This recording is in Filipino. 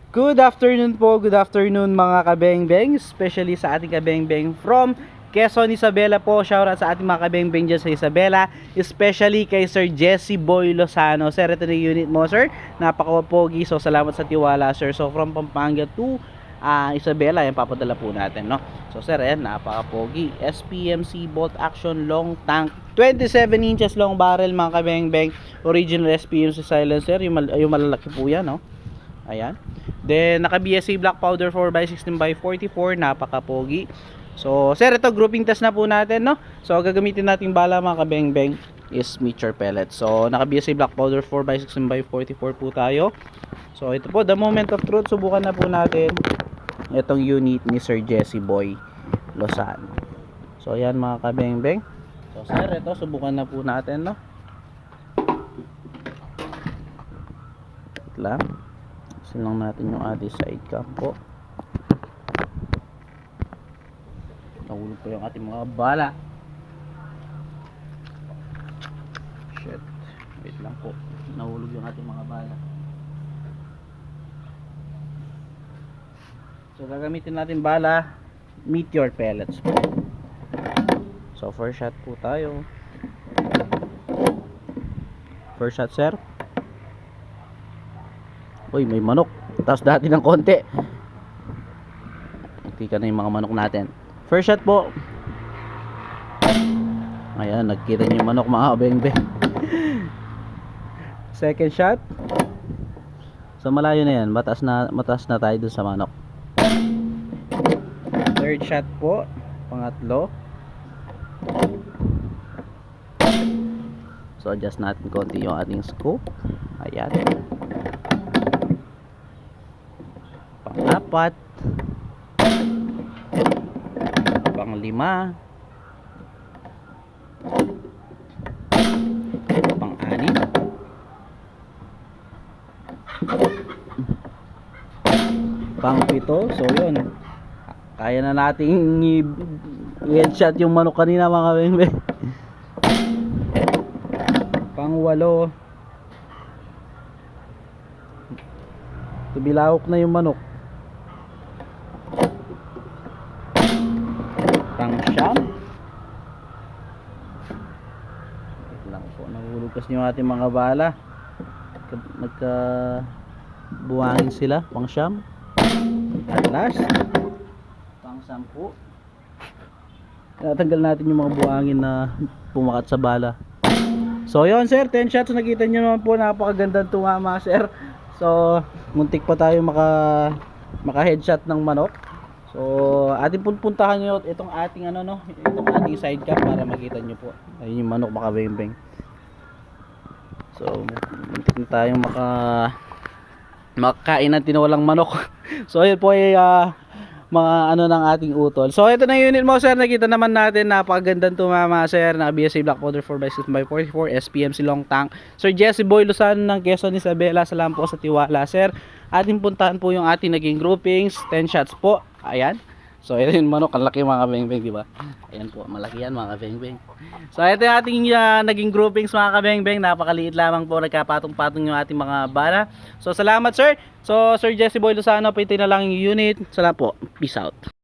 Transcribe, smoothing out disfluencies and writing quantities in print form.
Good afternoon po, good afternoon mga kabeng-beng, especially sa ating kabeng-beng from Quezon, Isabela po. Shoutout sa ating mga kabeng-beng dyan sa Isabela, especially kay Sir Jesse Boy Lozano. Sir, ito na yung unit mo, sir. Napaka-pogi, so salamat sa tiwala, sir. So from Pampanga to Isabela, yan papadala po natin, no? So sir, yan, napaka-pogi. SPMC bolt action long tank, 27 inches long barrel mga kabeng-beng. Original SPMC silencer, yung malalaki po yan, no? Ayan. Then naka BSA black powder 4x16x44, napaka-pogi. So sir, ito grouping test na po natin, no? So gagamitin nating bala mga kabeng-beng is meteor pellet. So naka BSA black powder 4x16x44 po tayo. So ito po, the moment of truth. Subukan na po natin itong unit ni Sir Jesse Boy Lozano. So ayan mga kabeng-beng. So sir, ito subukan na po natin, no? Wait lang. Silang natin yung ating side cam po. Nahulog po yung ating mga bala. Shit. Wait lang po. Nahulog yung ating mga bala. So gagamitin natin bala, meteor pellets po. So first shot po tayo. First shot, sir. Uy, may manok. Taas dati ng konti. Tika na yung mga manok natin. First shot po. Ayan, nagkita niyo yung manok mga kabeng-beng. Second shot. So malayo na yan. Mataas na tayo dun sa manok. Third shot po. Pangatlo. So adjust natin konti yung ating scope. Ayan. Pang-apat, pang-lima, pang-anim, pang-pito. So yun, kaya na nating i-headshot yung manok kanina mga kabeng-beng. Pang-walo, tubilawok na yung manok. Pang-siyam. Wait lang po, nahulog kasi yung ating mga bala. Nagka-buwangin sila. Pang-siyam. At last, pang-sampu. Natanggal natin yung mga buwangin na pumakat sa bala. So yun sir, 10 shots. Nakita nyo naman po, napakagandang tumama sir. So muntik pa tayo maka headshot ng manok. So ating puntahan nyo itong ating itong ating side cam para makita nyo po. Ayun yung manok mga kabeng-beng. So muntik na tayong makakain ng tinolang manok. So ayun po ay mga ng ating utol. So ito na yung unit mo sir. Nakita naman natin, napakagandang tumama sir. Na BSA black powder 4x6x44 SPMC long tank. Sir Jesse Boy Lozano ng Quezon, Isabela. Salamat po sa tiwala sir. Ating puntahan po yung ating naging groupings, 10 shots po. Ayan. So ito yung manok, ang laki mga kabeng-beng, di ba? Ayan po, malaki yan mga kabeng-beng. So ito yung ating naging groupings mga kabeng-beng. Napakaliit lamang po, nagkapatong-patong yung ating mga bala. So salamat sir. So Sir Jesse Boy Lozano, pwede na lang yung unit. Salamat po. Peace out.